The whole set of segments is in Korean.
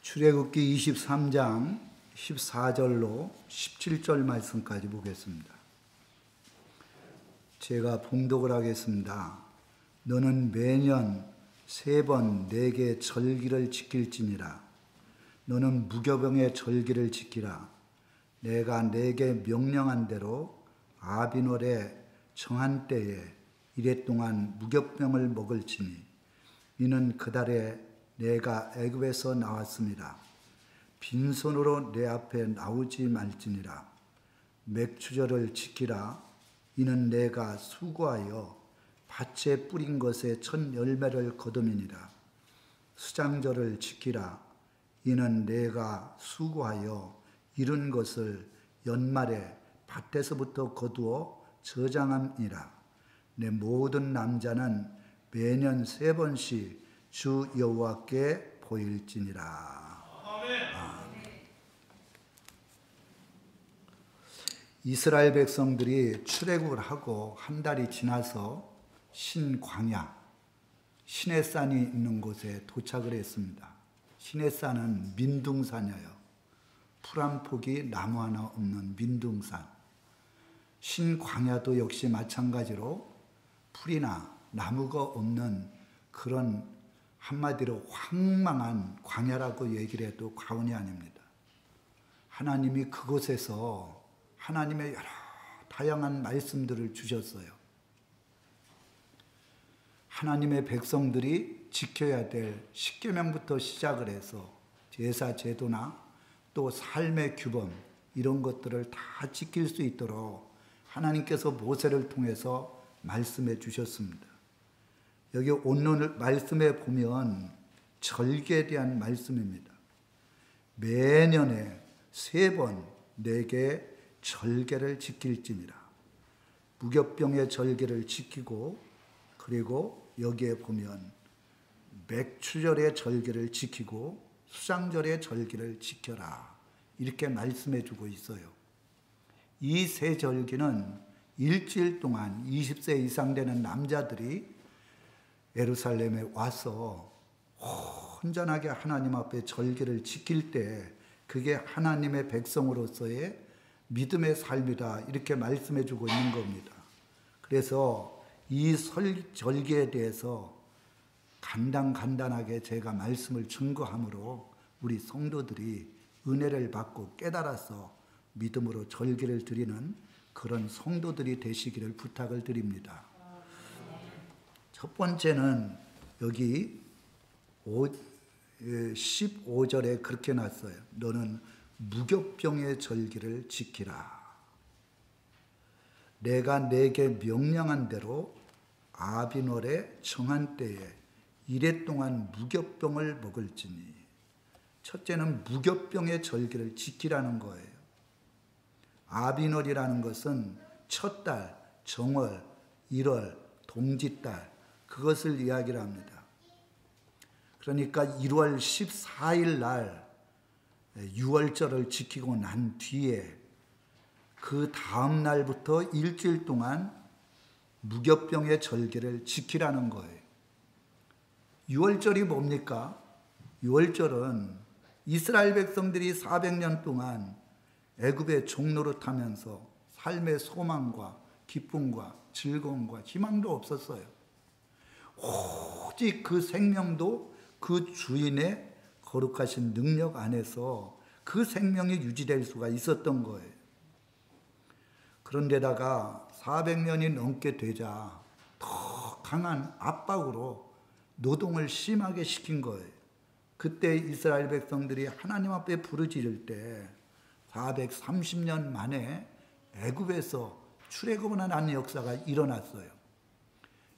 출애굽기 23장 14절로 17절 말씀까지 보겠습니다. 제가 봉독을 하겠습니다. 너는 매년 3번 내게 절기를 지킬지니라. 너는 무교병의 절기를 지키라. 내가 내게 명령한 대로 아비놀의 정한 때에 이래 동안 무교병을 먹을지니 이는 그달에 내가 애굽에서 나왔습니다. 빈손으로 내 앞에 나오지 말지니라. 맥추절을 지키라. 이는 내가 수고하여 밭에 뿌린 것의 첫 열매를 거둠이니라. 수장절을 지키라. 이는 내가 수고하여 이룬 것을 연말에 밭에서부터 거두어 저장함이라. 내 모든 남자는 매년 3번씩 주 여호와께 보일지니라. 이스라엘 백성들이 출애굽을 하고 한 달이 지나서 신광야, 시내산이 있는 곳에 도착을 했습니다. 시내산은 민둥산이에요. 풀 한 폭이 나무 하나 없는 민둥산. 신광야도 역시 마찬가지로 풀이나 나무가 없는 그런 한마디로 황망한 광야라고 얘기를 해도 과언이 아닙니다. 하나님이 그곳에서 하나님의 여러 다양한 말씀들을 주셨어요. 하나님의 백성들이 지켜야 될 십계명부터 시작을 해서 제사 제도나 또 삶의 규범 이런 것들을 다 지킬 수 있도록 하나님께서 모세를 통해서 말씀해 주셨습니다. 여기 오늘 말씀에 보면 절기에 대한 말씀입니다. 매년에 3번 내게 절개를 지킬지니라. 무교병의 절개를 지키고 그리고 여기에 보면 맥추절의 절개를 지키고 수장절의 절개를 지켜라. 이렇게 말씀해 주고 있어요. 이 3절기는 일주일 동안 20세 이상 되는 남자들이 예루살렘에 와서 온전하게 하나님 앞에 절기를 지킬 때 그게 하나님의 백성으로서의 믿음의 삶이다. 이렇게 말씀해 주고 있는 겁니다. 그래서 이 절기에 대해서 간단하게 제가 말씀을 증거함으로 우리 성도들이 은혜를 받고 깨달아서 믿음으로 절기를 드리는 그런 성도들이 되시기를 부탁을 드립니다. 첫 번째는 여기 15절에 그렇게 놨어요. 너는 무교병의 절기를 지키라. 내가 내게 명령한 대로 아비놀의 정한 때에 이래 동안 무교병을 먹을지니. 첫째는 무교병의 절기를 지키라는 거예요. 아비놀이라는 것은 첫 달, 정월, 1월, 동짓달 그것을 이야기를 합니다. 그러니까 1월 14일 날 6월절을 지키고 난 뒤에 그 다음 날부터 일주일 동안 무교병의 절기를 지키라는 거예요. 6월절이 뭡니까? 6월절은 이스라엘 백성들이 400년 동안 애굽의 종노릇 하면서 삶의 소망과 기쁨과 즐거움과 희망도 없었어요. 오직 그 생명도 그 주인의 거룩하신 능력 안에서 그 생명이 유지될 수가 있었던 거예요. 그런데다가 400년이 넘게 되자 더 강한 압박으로 노동을 심하게 시킨 거예요. 그때 이스라엘 백성들이 하나님 앞에 부르짖을 때 430년 만에 애굽에서 출애굽을 하는 역사가 일어났어요.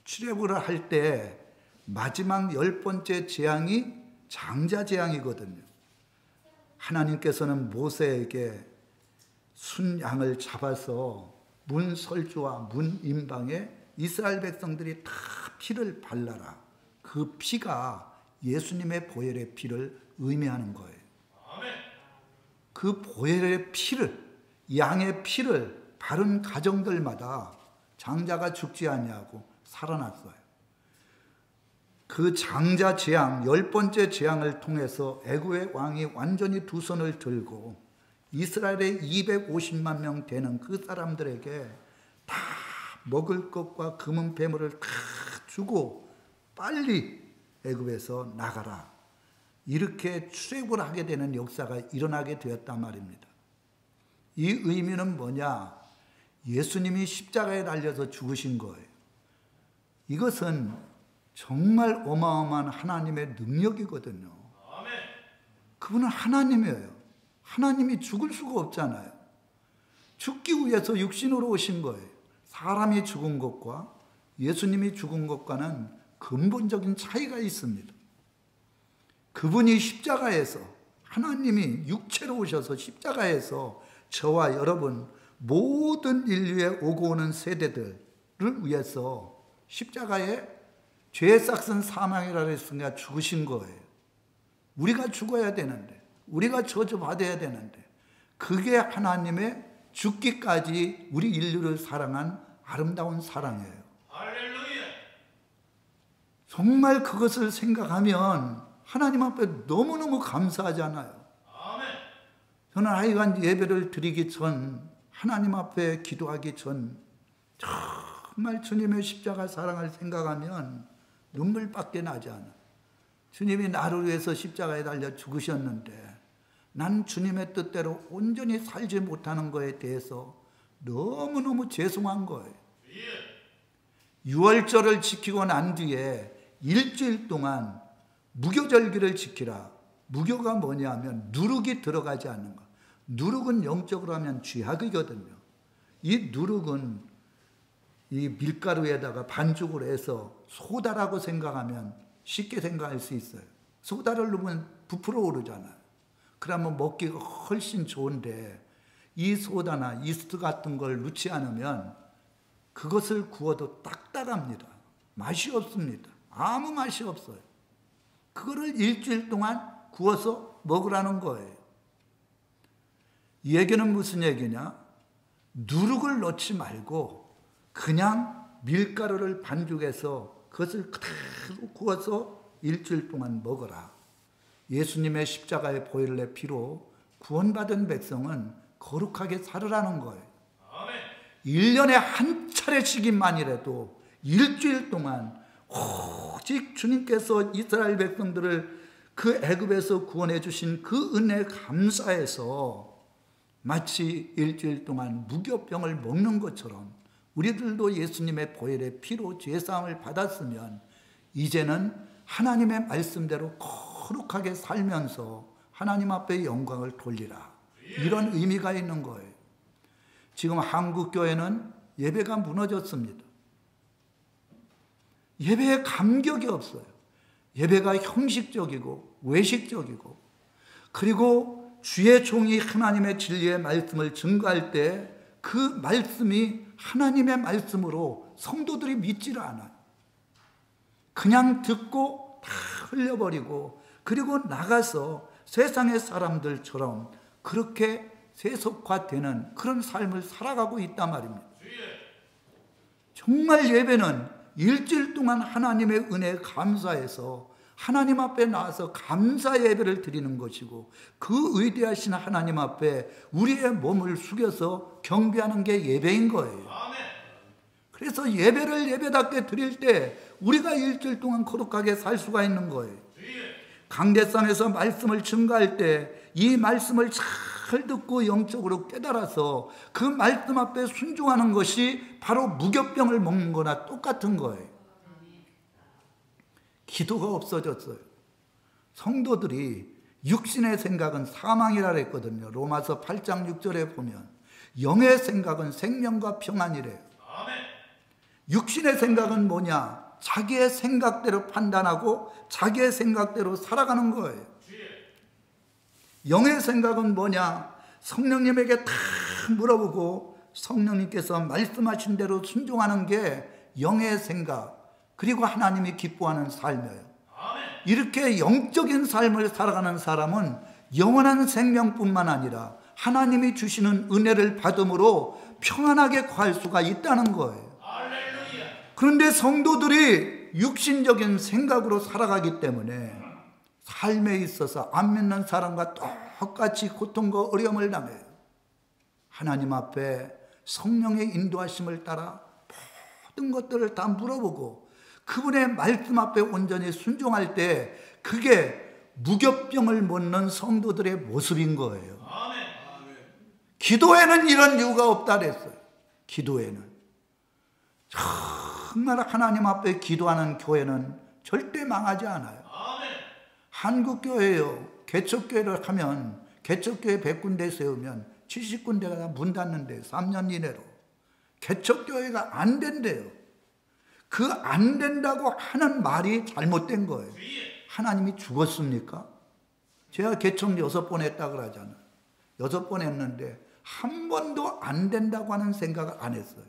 출애굽을 할 때 마지막 10번째 재앙이 장자 재앙이거든요. 하나님께서는 모세에게 순양을 잡아서 문 설주와 문 임방에 이스라엘 백성들이 다 피를 발라라. 그 피가 예수님의 보혈의 피를 의미하는 거예요. 그 보혈의 피를, 양의 피를 바른 가정들마다 장자가 죽지 아니하고 살아났어요. 그 장자 재앙, 10번째 재앙을 통해서 애굽의 왕이 완전히 두 손을 들고 이스라엘의 250만 명 되는 그 사람들에게 다 먹을 것과 금은 배물을 다 주고 빨리 애굽에서 나가라, 이렇게 출애굽을 하게 되는 역사가 일어나게 되었단 말입니다. 이 의미는 뭐냐? 예수님이 십자가에 달려서 죽으신 거예요. 이것은 정말 어마어마한 하나님의 능력이거든요. 그분은 하나님이에요. 하나님이 죽을 수가 없잖아요. 죽기 위해서 육신으로 오신 거예요. 사람이 죽은 것과 예수님이 죽은 것과는 근본적인 차이가 있습니다. 그분이 십자가에서, 하나님이 육체로 오셔서 십자가에서 저와 여러분 모든 인류에 오고 오는 세대들을 위해서 십자가에 죄의 싹은 사망이라 했으니까 죽으신 거예요. 우리가 죽어야 되는데, 우리가 저주받아야 되는데, 그게 하나님의 죽기까지 우리 인류를 사랑한 아름다운 사랑이에요. 할렐루야. 정말 그것을 생각하면 하나님 앞에 너무너무 감사하잖아요. 아멘. 저는 하여간 예배를 드리기 전, 하나님 앞에 기도하기 전 정말 주님의 십자가 사랑을 생각하면 눈물밖에 나지 않아. 주님이 나를 위해서 십자가에 달려 죽으셨는데 난 주님의 뜻대로 온전히 살지 못하는 것에 대해서 너무너무 죄송한 거예요. 유월절을 지키고 난 뒤에 일주일 동안 무교절기를 지키라. 무교가 뭐냐면 누룩이 들어가지 않는 것. 누룩은 영적으로 하면 쥐약이거든요. 이 누룩은 이 밀가루에다가 반죽을 해서 소다라고 생각하면 쉽게 생각할 수 있어요. 소다를 넣으면 부풀어 오르잖아요. 그러면 먹기가 훨씬 좋은데 이 소다나 이스트 같은 걸 넣지 않으면 그것을 구워도 딱딱합니다. 맛이 없습니다. 아무 맛이 없어요. 그거를 일주일 동안 구워서 먹으라는 거예요. 이 얘기는 무슨 얘기냐? 누룩을 넣지 말고 그냥 밀가루를 반죽해서 그것을 그대로 구워서 일주일 동안 먹어라. 예수님의 십자가의 보혈의 피로 구원받은 백성은 거룩하게 살으라는 거예요. 1년에 한 차례씩만이라도 일주일 동안 오직 주님께서 이스라엘 백성들을 그 애굽에서 구원해 주신 그 은혜에 감사해서 마치 일주일 동안 무교병을 먹는 것처럼 우리들도 예수님의 보혈의 피로 죄사함을 받았으면 이제는 하나님의 말씀대로 거룩하게 살면서 하나님 앞에 영광을 돌리라. 이런 의미가 있는 거예요. 지금 한국 교회는 예배가 무너졌습니다. 예배에 감격이 없어요. 예배가 형식적이고 외식적이고, 그리고 주의 종이 하나님의 진리의 말씀을 증거할 때 그 말씀이 하나님의 말씀으로 성도들이 믿지를 않아요. 그냥 듣고 다 흘려버리고, 그리고 나가서 세상의 사람들처럼 그렇게 세속화되는 그런 삶을 살아가고 있단 말입니다. 정말 예배는 일주일 동안 하나님의 은혜에 감사해서 하나님 앞에 나와서 감사 예배를 드리는 것이고, 그 위대하신 하나님 앞에 우리의 몸을 숙여서 경배하는 게 예배인 거예요. 그래서 예배를 예배답게 드릴 때 우리가 일주일 동안 거룩하게 살 수가 있는 거예요. 강대상에서 말씀을 증거할 때 이 말씀을 잘 듣고 영적으로 깨달아서 그 말씀 앞에 순종하는 것이 바로 무교병을 먹는 거나 똑같은 거예요. 기도가 없어졌어요. 성도들이 육신의 생각은 사망이라 했거든요. 로마서 8장 6절에 보면 영의 생각은 생명과 평안이래요. 육신의 생각은 뭐냐? 자기의 생각대로 판단하고 자기의 생각대로 살아가는 거예요. 영의 생각은 뭐냐? 성령님에게 다 물어보고 성령님께서 말씀하신 대로 순종하는 게 영의 생각, 그리고 하나님이 기뻐하는 삶이에요. 이렇게 영적인 삶을 살아가는 사람은 영원한 생명뿐만 아니라 하나님이 주시는 은혜를 받음으로 평안하게 갈 수가 있다는 거예요. 그런데 성도들이 육신적인 생각으로 살아가기 때문에 삶에 있어서 안 믿는 사람과 똑같이 고통과 어려움을 당해요. 하나님 앞에 성령의 인도하심을 따라 모든 것들을 다 물어보고 그분의 말씀 앞에 온전히 순종할 때 그게 무격병을 못 성도들의 모습인 거예요. 기도에는 이런 이유가 없다 그랬어요. 기도에는 정말 하나님 앞에 기도하는 교회는 절대 망하지 않아요. 한국교회요, 개척교회를 하면 개척교회 100군데 세우면 70군데가 다 문 닫는데 3년 이내로. 개척교회가 안 된대요. 그 안 된다고 하는 말이 잘못된 거예요. 하나님이 죽었습니까? 제가 개척 6번 했다 그러잖아요. 6번 했는데 한 번도 안 된다고 하는 생각을 안 했어요.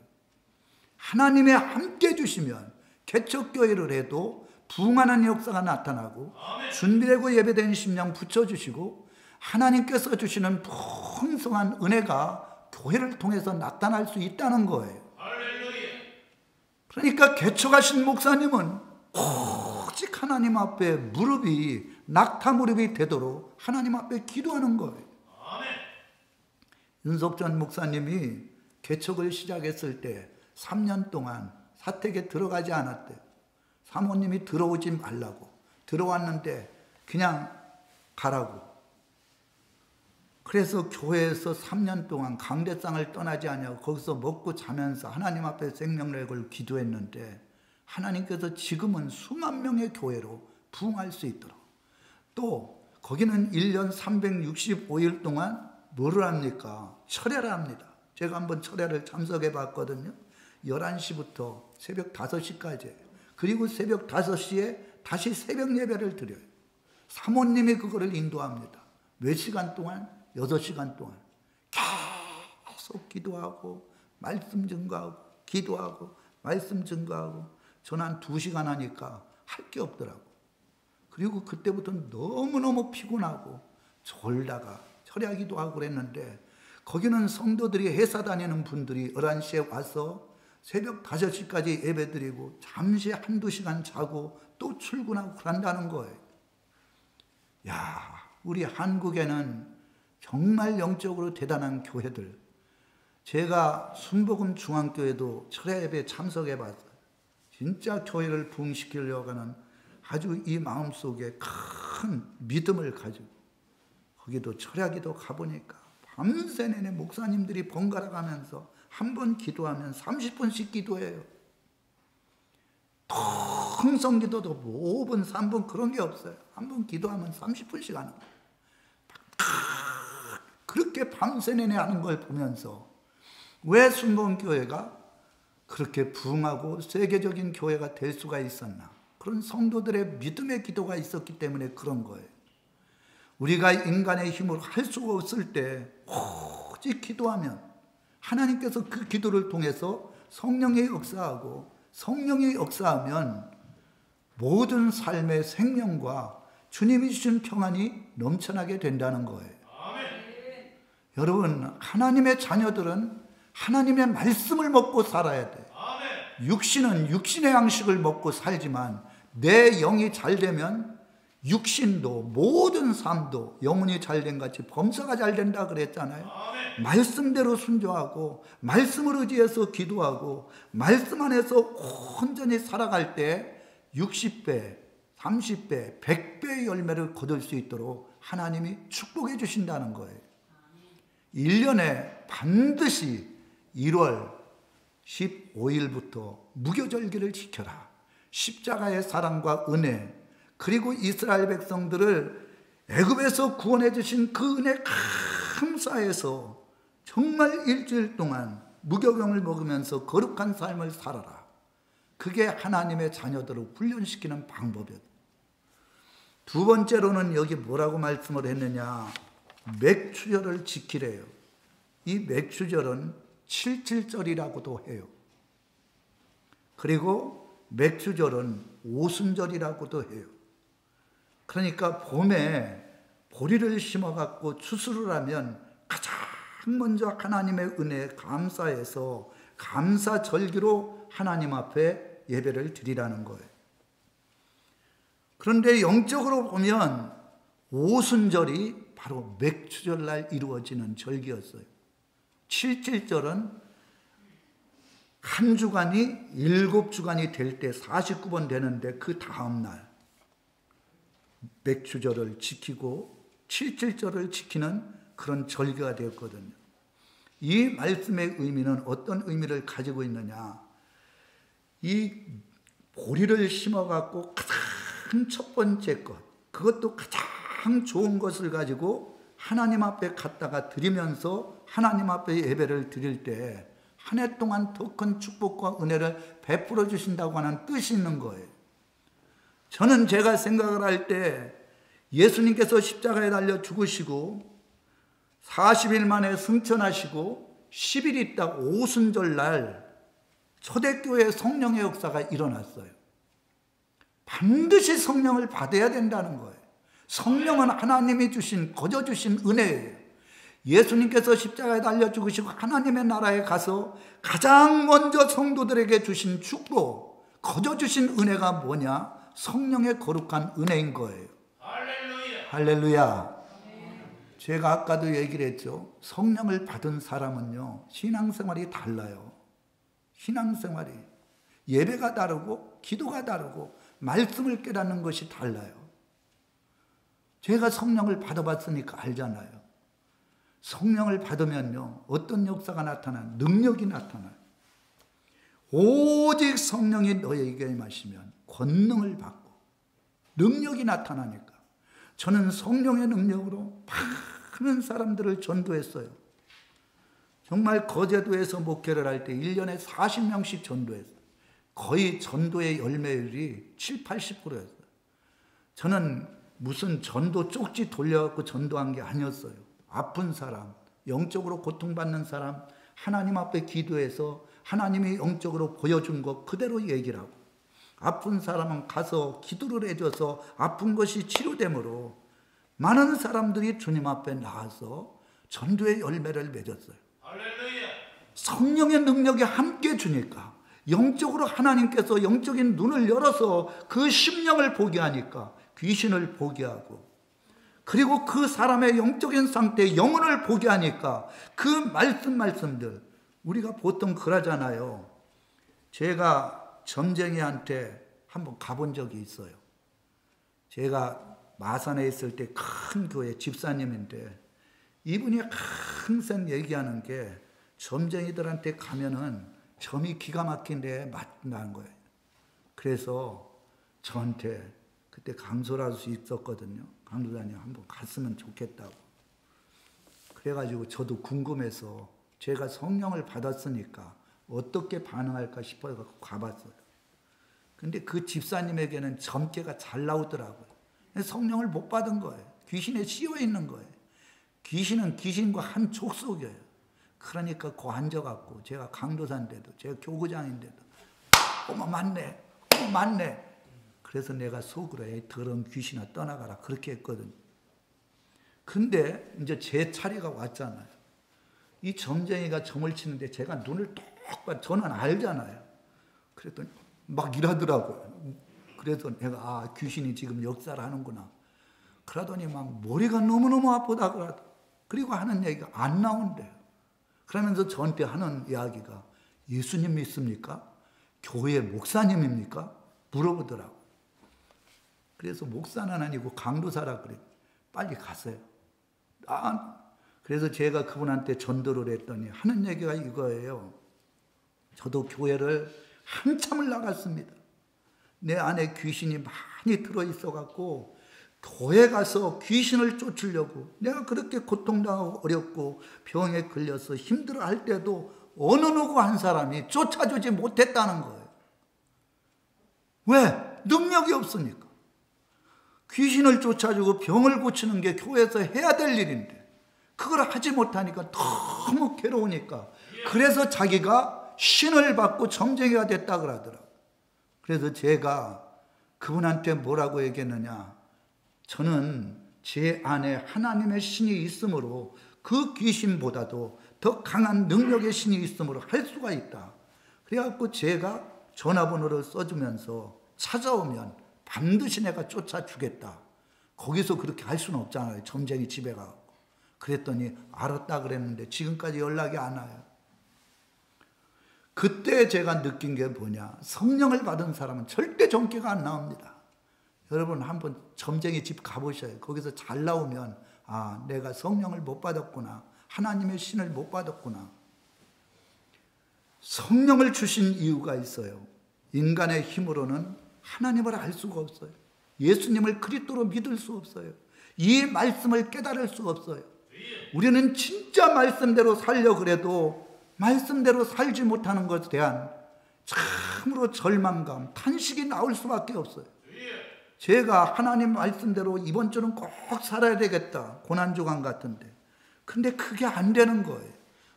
하나님이 함께 주시면 개척교회를 해도 부흥하는 역사가 나타나고 준비되고 예배된 심령 붙여주시고 하나님께서 주시는 풍성한 은혜가 교회를 통해서 나타날 수 있다는 거예요. 그러니까 개척하신 목사님은 오직 하나님 앞에 무릎이 낙타 무릎이 되도록 하나님 앞에 기도하는 거예요. 윤석전 목사님이 개척을 시작했을 때 3년 동안 사택에 들어가지 않았대요. 사모님이 들어오지 말라고. 들어왔는데 그냥 가라고. 그래서 교회에서 3년 동안 강대상을 떠나지 않냐고 거기서 먹고 자면서 하나님 앞에 생명을 걸고 기도했는데 하나님께서 지금은 수만 명의 교회로 부흥할 수 있도록 또 거기는 1년 365일 동안 뭐를 합니까? 철야를 합니다. 제가 한번 철야를 참석해 봤거든요. 11시부터 새벽 5시까지예요. 그리고 새벽 5시에 다시 새벽 예배를 드려요. 사모님이 그거를 인도합니다. 몇 시간 동안? 6시간 동안 계속 기도하고 말씀 증거하고 기도하고 말씀 증거하고 저는 한 2시간 하니까 할 게 없더라고. 그리고 그때부터 너무너무 피곤하고 졸다가 철야기도 하고 그랬는데 거기는 성도들이 회사 다니는 분들이 11시에 와서 새벽 5시까지 예배드리고 잠시 1-2시간 자고 또 출근하고 그런다는 거예요. 야, 우리 한국에는 정말 영적으로 대단한 교회들. 제가 순복음 중앙교회도 철야 예배에 참석해 봤어요. 진짜 교회를 부흥시키려고 하는 아주 이 마음속에 큰 믿음을 가지고 거기도 철야기도 가보니까 밤새 내내 목사님들이 번갈아 가면서 한 번 기도하면 30분씩 기도해요. 통성기도도 5분, 3분 그런 게 없어요. 한 번 기도하면 30분씩 하는 거예요. 그렇게 밤새 내내 하는 걸 보면서 왜 순복음교회가 그렇게 부흥하고 세계적인 교회가 될 수가 있었나? 그런 성도들의 믿음의 기도가 있었기 때문에 그런 거예요. 우리가 인간의 힘으로 할 수가 없을 때 오직 기도하면 하나님께서 그 기도를 통해서 성령의 역사하고 성령이 역사하면 모든 삶의 생명과 주님이 주신 평안이 넘쳐나게 된다는 거예요. 여러분, 하나님의 자녀들은 하나님의 말씀을 먹고 살아야 돼요. 육신은 육신의 양식을 먹고 살지만 내 영이 잘 되면 육신도 모든 삶도 영혼이 잘된 같이 범사가 잘 된다 그랬잖아요. 말씀대로 순종하고 말씀을 의지해서 기도하고 말씀 안에서 온전히 살아갈 때 60배, 30배, 100배의 열매를 거둘 수 있도록 하나님이 축복해 주신다는 거예요. 1년에 반드시 1월 15일부터 무교절기를 지켜라. 십자가의 사랑과 은혜, 그리고 이스라엘 백성들을 애굽에서 구원해 주신 그 은혜 감사해서 정말 일주일 동안 무교병을 먹으면서 거룩한 삶을 살아라. 그게 하나님의 자녀들을 훈련시키는 방법이었다. 두 번째로는 여기 뭐라고 말씀을 했느냐? 맥추절을 지키래요. 이 맥추절은 77절이라고도 해요. 그리고 맥추절은 오순절이라고도 해요. 그러니까 봄에 보리를 심어갖고 추수를 하면 가장 먼저 하나님의 은혜에 감사해서 감사절기로 하나님 앞에 예배를 드리라는 거예요. 그런데 영적으로 보면 오순절이 바로 맥추절날 이루어지는 절기였어요. 칠칠절은 한 주간이 7주간이 될 때 49번 되는데 그 다음날 맥추절을 지키고 칠칠절을 지키는 그런 절기가 되었거든요. 이 말씀의 의미는 어떤 의미를 가지고 있느냐. 이 보리를 심어갖고 가장 첫 번째 것, 그것도 가장 좋은 것을 가지고 하나님 앞에 갖다가 드리면서 하나님 앞에 예배를 드릴 때 한 해 동안 더 큰 축복과 은혜를 베풀어 주신다고 하는 뜻이 있는 거예요. 저는 제가 생각을 할 때 예수님께서 십자가에 달려 죽으시고 40일 만에 승천하시고 10일 있다 오순절날 초대교회 성령의 역사가 일어났어요. 반드시 성령을 받아야 된다는 거예요. 성령은 하나님이 주신, 거저 주신 은혜예요. 예수님께서 십자가에 달려 죽으시고 하나님의 나라에 가서 가장 먼저 성도들에게 주신 축복, 거저 주신 은혜가 뭐냐? 성령의 거룩한 은혜인 거예요. 할렐루야. 할렐루야. 제가 아까도 얘기를 했죠. 성령을 받은 사람은요, 신앙생활이 달라요. 신앙생활이. 예배가 다르고 기도가 다르고 말씀을 깨닫는 것이 달라요. 제가 성령을 받아봤으니까 알잖아요. 성령을 받으면요, 어떤 역사가 나타나요? 능력이 나타나요. 오직 성령이 너에게 임하시면 권능을 받고 능력이 나타나니까 저는 성령의 능력으로 많은 사람들을 전도했어요. 정말 거제도에서 목회를 할 때 1년에 40명씩 전도했어요. 거의 전도의 열매율이 7, 80%였어요. 저는 무슨 전도 쪽지 돌려갖고 전도한 게 아니었어요. 아픈 사람, 영적으로 고통받는 사람, 하나님 앞에 기도해서 하나님이 영적으로 보여준 것 그대로 얘기를 하고, 아픈 사람은 가서 기도를 해줘서 아픈 것이 치료되므로 많은 사람들이 주님 앞에 나와서 전도의 열매를 맺었어요. 할렐루야. 성령의 능력이 함께 주니까, 영적으로 하나님께서 영적인 눈을 열어서 그 심령을 보게 하니까 귀신을 보게 하고, 그리고 그 사람의 영적인 상태의 영혼을 보게 하니까 그 말씀들, 우리가 보통 그러잖아요. 제가 점쟁이한테 한번 가본 적이 있어요. 제가 마산에 있을 때 큰 교회 집사님인데 이분이 항상 얘기하는 게 점쟁이들한테 가면은 점이 기가 막힌데 맞는다는 거예요. 그래서 저한테 그때 강소라도 있었거든요. 강도사님 한번 갔으면 좋겠다고. 그래가지고 저도 궁금해서 제가 성령을 받았으니까 어떻게 반응할까 싶어서 가봤어요. 근데 그 집사님에게는 점괘가 잘 나오더라고요. 성령을 못 받은 거예요. 귀신에 씌워 있는 거예요. 귀신은 귀신과 한 족속이에요. 그러니까 그 앉아갖고 제가 강도사인데도, 제가 교구장인데도 어머 맞네. 그래서 내가 속으로 더러운 귀신아 떠나가라 그렇게 했거든요. 근데 이제 제 차례가 왔잖아요. 이 점쟁이가 점을 치는데 제가 눈을 똑바로, 저는 알잖아요. 그랬더니 막 이러더라고요. 그래서 내가 귀신이 지금 역사를 하는구나. 그러더니 막 머리가 너무너무 아프다 그러더라고요. 그리고 하는 얘기가 안 나온대요. 그러면서 저한테 하는 이야기가 예수님 믿습니까? 교회 목사님입니까? 물어보더라고요. 그래서 목사는 아니고 강도사라 그래요. 빨리 가세요. 그래서 제가 그분한테 전도를 했더니 하는 얘기가 이거예요. 저도 교회를 한참을 나갔습니다. 내 안에 귀신이 많이 들어있어갖고 교회 가서 귀신을 쫓으려고, 내가 그렇게 고통당하고 어렵고 병에 걸려서 힘들어할 때도 어느 누구 한 사람이 쫓아주지 못했다는 거예요. 왜? 능력이 없으니까. 귀신을 쫓아주고 병을 고치는 게 교회에서 해야 될 일인데 그걸 하지 못하니까 너무 괴로우니까, 그래서 자기가 신을 받고 점쟁이가 됐다 그러더라고요. 그래서 제가 그분한테 뭐라고 얘기했느냐, 저는 제 안에 하나님의 신이 있으므로 그 귀신보다도 더 강한 능력의 신이 있으므로 할 수가 있다. 그래갖고 제가 전화번호를 써주면서 찾아오면 반드시 내가 쫓아주겠다. 거기서 그렇게 할 수는 없잖아요. 점쟁이 집에 가고. 그랬더니 알았다 그랬는데 지금까지 연락이 안 와요. 그때 제가 느낀 게 뭐냐. 성령을 받은 사람은 절대 전기가 안 나옵니다. 여러분 한번 점쟁이 집 가보셔요. 거기서 잘 나오면 아, 내가 성령을 못 받았구나. 하나님의 신을 못 받았구나. 성령을 주신 이유가 있어요. 인간의 힘으로는 하나님을 알 수가 없어요. 예수님을 그리스도로 믿을 수 없어요. 이 말씀을 깨달을 수 없어요. 우리는 진짜 말씀대로 살려 그래도 말씀대로 살지 못하는 것에 대한 참으로 절망감, 탄식이 나올 수밖에 없어요. 제가 하나님 말씀대로 이번 주는 꼭 살아야 되겠다. 고난주간 같은데. 근데 그게 안 되는 거예요.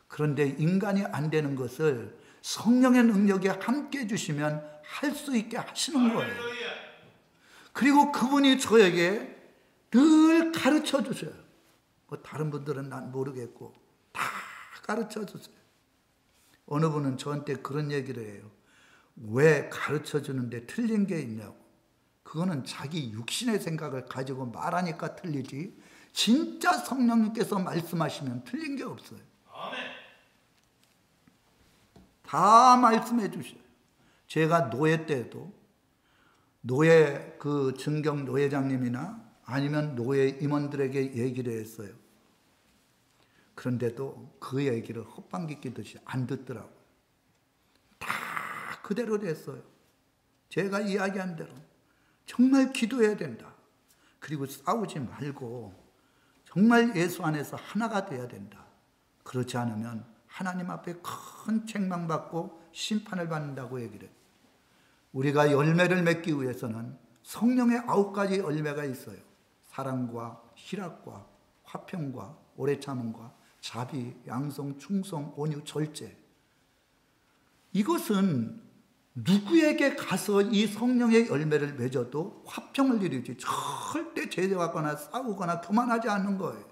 그런데 인간이 안 되는 것을 성령의 능력에 함께 해주시면 할 수 있게 하시는 거예요. 그리고 그분이 저에게 늘 가르쳐 주셔요. 뭐 다른 분들은 난 모르겠고 다 가르쳐 주세요. 어느 분은 저한테 그런 얘기를 해요. 왜 가르쳐 주는데 틀린 게 있냐고. 그거는 자기 육신의 생각을 가지고 말하니까 틀리지 진짜 성령님께서 말씀하시면 틀린 게 없어요. 다 말씀해 주셔요. 제가 노예 때도 노예 그 증경 노예장님이나 아니면 노예 임원들에게 얘기를 했어요. 그런데도 그 얘기를 헛방귀 끼듯이 안 듣더라고요. 다 그대로 됐어요. 제가 이야기한 대로 정말 기도해야 된다. 그리고 싸우지 말고 정말 예수 안에서 하나가 돼야 된다. 그렇지 않으면 하나님 앞에 큰 책망받고 심판을 받는다고 얘기를 해요. 우리가 열매를 맺기 위해서는 성령의 9가지 열매가 있어요. 사랑과 희락과 화평과 오래 참음과 자비, 양성, 충성, 온유, 절제. 이것은 누구에게 가서 이 성령의 열매를 맺어도 화평을 이루지 절대 제재하거나 싸우거나 교만하지 않는 거예요.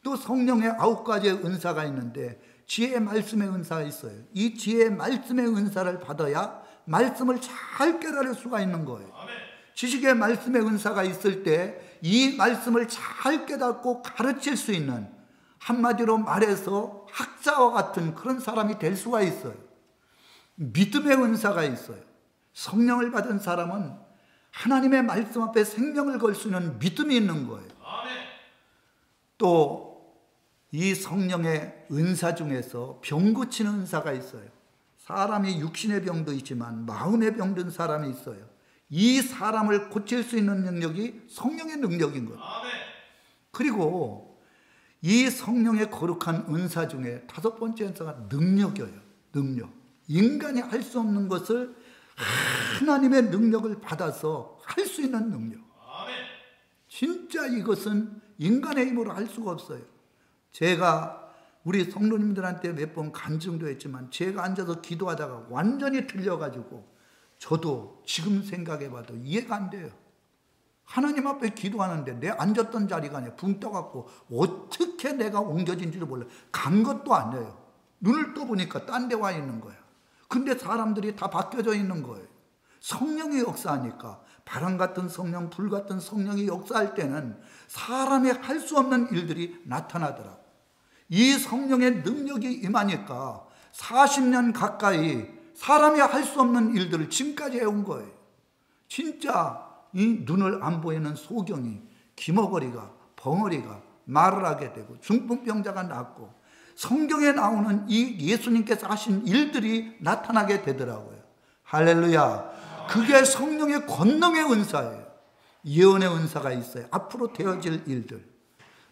또 성령의 9가지의 은사가 있는데 지혜의 말씀의 은사가 있어요. 이 지혜의 말씀의 은사를 받아야 말씀을 잘 깨달을 수가 있는 거예요. 지식의 말씀의 은사가 있을 때 이 말씀을 잘 깨닫고 가르칠 수 있는, 한마디로 말해서 학자와 같은 그런 사람이 될 수가 있어요. 믿음의 은사가 있어요. 성령을 받은 사람은 하나님의 말씀 앞에 생명을 걸 수 있는 믿음이 있는 거예요. 또 이 성령의 은사 중에서 병 고치는 은사가 있어요. 사람이 육신의 병도 있지만 마음의 병든 사람이 있어요. 이 사람을 고칠 수 있는 능력이 성령의 능력인 거예요. 그리고 이 성령의 거룩한 은사 중에 5번째 은사가 능력이에요. 능력. 인간이 할 수 없는 것을 하나님의 능력을 받아서 할 수 있는 능력. 진짜 이것은 인간의 힘으로 할 수가 없어요. 제가 우리 성도님들한테 몇 번 간증도 했지만 제가 앉아서 기도하다가 완전히 틀려가지고 저도 지금 생각해봐도 이해가 안 돼요. 하나님 앞에 기도하는데 내 앉았던 자리가 아니라 붕 떠갖고 어떻게 내가 옮겨진지를 몰라. 간 것도 아니에요. 눈을 떠보니까 딴 데 와 있는 거야. 근데 사람들이 다 바뀌어져 있는 거예요. 성령이 역사하니까 바람 같은 성령, 불 같은 성령이 역사할 때는 사람이 할 수 없는 일들이 나타나더라고요. 이 성령의 능력이 임하니까 40년 가까이 사람이 할 수 없는 일들을 지금까지 해온 거예요. 진짜 이 눈을 안 보이는 소경이, 기머거리가, 벙어리가 말을 하게 되고 중풍병자가 낫고 성경에 나오는 이 예수님께서 하신 일들이 나타나게 되더라고요. 할렐루야. 그게 성령의 권능의 은사예요. 예언의 은사가 있어요. 앞으로 되어질 일들.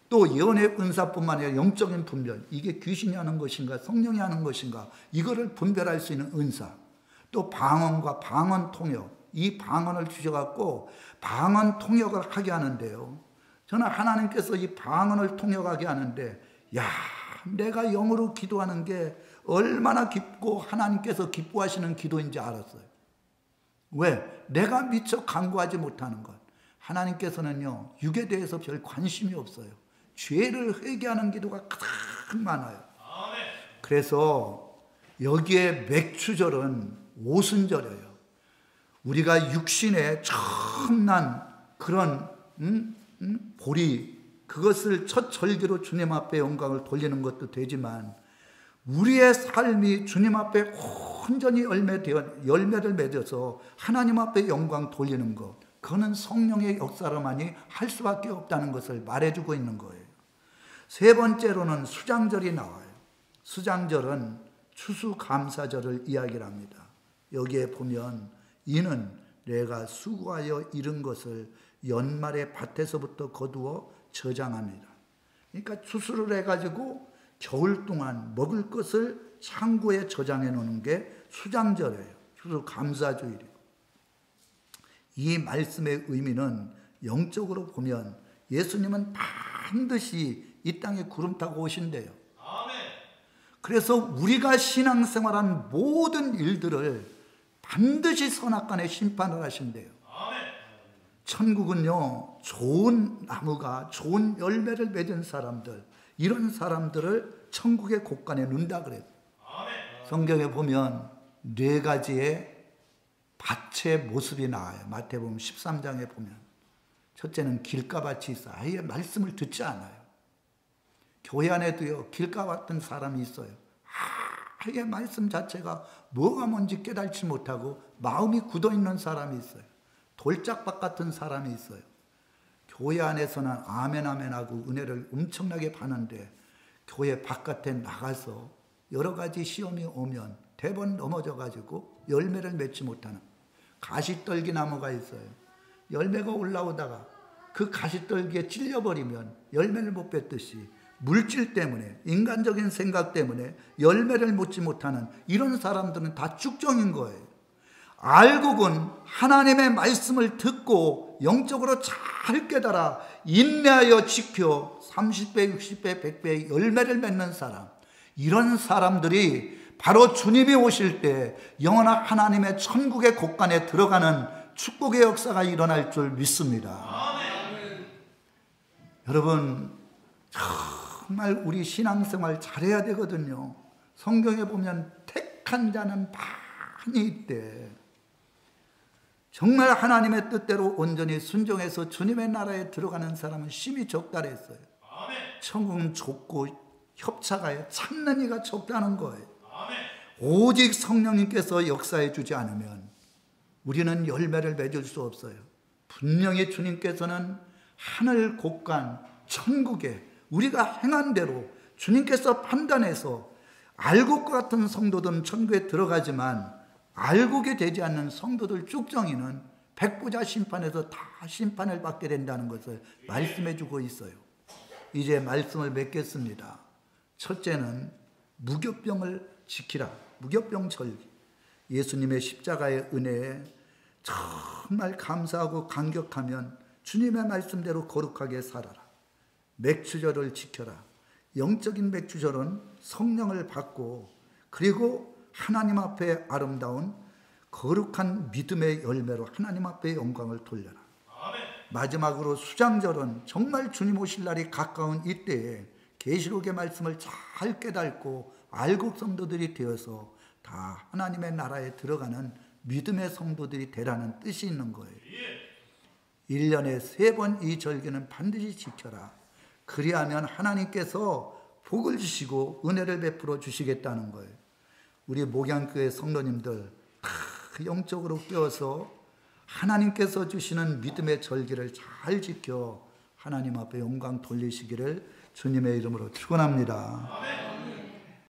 또 예언의 은사뿐만 아니라 영적인 분별. 이게 귀신이 하는 것인가 성령이 하는 것인가 이거를 분별할 수 있는 은사. 또 방언과 방언 통역. 이 방언을 주셔갖고 방언 통역을 하게 하는데요. 저는 하나님께서 이 방언을 통역하게 하는데 야, 내가 영어로 기도하는 게 얼마나 깊고 하나님께서 기뻐하시는 기도인지 알았어요. 왜? 내가 미처 간구하지 못하는 것. 하나님께서는요, 육에 대해서 별 관심이 없어요. 죄를 회개하는 기도가 가장 많아요. 그래서 여기에 맥추절은 오순절이에요. 우리가 육신의 처음난 그런 보리, 그것을 첫 절기로 주님 앞에 영광을 돌리는 것도 되지만, 우리의 삶이 주님 앞에 온전히 열매를 맺어서 하나님 앞에 영광 돌리는 것, 그거는 성령의 역사로만이 할 수밖에 없다는 것을 말해주고 있는 거예요. 세 번째로는 수장절이 나와요. 수장절은 추수감사절을 이야기를 합니다. 여기에 보면 이는 내가 수고하여 이룬 것을 연말에 밭에서부터 거두어 저장합니다. 그러니까 추수를 해가지고 겨울 동안 먹을 것을 창고에 저장해 놓는 게 수장절이에요. 추수감사주일이고. 이 말씀의 의미는 영적으로 보면 예수님은 반드시 이 땅에 구름 타고 오신대요. 그래서 우리가 신앙생활한 모든 일들을 반드시 선악간에 심판을 하신대요. 천국은요, 좋은 나무가 좋은 열매를 맺은 사람들, 이런 사람들을 천국의 곳간에 넣는다 그래요. 성경에 보면 네 가지의 밭의 모습이 나와요. 마태복음 13장에 보면 첫째는 길가밭이 있어요. 아예 말씀을 듣지 않아요. 교회 안에도요, 길가 같은 사람이 있어요. 아예 말씀 자체가 뭐가 뭔지 깨달지 못하고 마음이 굳어있는 사람이 있어요. 돌짝밭 같은 사람이 있어요. 교회 안에서는 아멘 아멘 하고 은혜를 엄청나게 받는데 교회 바깥에 나가서 여러 가지 시험이 오면 대번 넘어져가지고 열매를 맺지 못하는 가시떨기 나무가 있어요. 열매가 올라오다가 그 가시떨기에 찔려버리면 열매를 못 맺듯이 물질 때문에, 인간적인 생각 때문에 열매를 맺지 못하는 이런 사람들은 다 쭉정인 거예요. 알곡은 하나님의 말씀을 듣고 영적으로 잘 깨달아 인내하여 지켜 30배, 60배, 100배의 열매를 맺는 사람, 이런 사람들이 바로 주님이 오실 때 영원한 하나님의 천국의 곳간에 들어가는 축복의 역사가 일어날 줄 믿습니다. 여러분, 정말 우리 신앙생활 잘해야 되거든요. 성경에 보면 택한 자는 많이 있대. 정말 하나님의 뜻대로 온전히 순종해서 주님의 나라에 들어가는 사람은 심히 적다랬어요. 천국은 좁고 협착하여 찾는 이가 적다는 거예요. 오직 성령님께서 역사해 주지 않으면 우리는 열매를 맺을 수 없어요. 분명히 주님께서는 하늘 곳간 천국에 우리가 행한 대로 주님께서 판단해서 알곡과 같은 성도들은 천국에 들어가지만 알곡이 되지 않는 성도들 쭉정이는 백부자 심판에서 다 심판을 받게 된다는 것을 말씀해 주고 있어요. 이제 말씀을 맺겠습니다. 첫째는 무교병을 지키라. 무교병 절기. 예수님의 십자가의 은혜에 정말 감사하고 감격하면 주님의 말씀대로 거룩하게 살아라. 맥주절을 지켜라. 영적인 맥주절은 성령을 받고 그리고 하나님 앞에 아름다운 거룩한 믿음의 열매로 하나님 앞에 영광을 돌려라. 마지막으로 수장절은 정말 주님 오실 날이 가까운 이때에 계시록의 말씀을 잘 깨닫고 알곡 성도들이 되어서 다 하나님의 나라에 들어가는 믿음의 성도들이 되라는 뜻이 있는 거예요. 1년에 3번 이 절기는 반드시 지켜라. 그리하면 하나님께서 복을 주시고 은혜를 베풀어 주시겠다는 거예요. 우리 목양교회 성도님들 다 영적으로 깨어서 하나님께서 주시는 믿음의 절기를 잘 지켜 하나님 앞에 영광 돌리시기를 주님의 이름으로 축원합니다.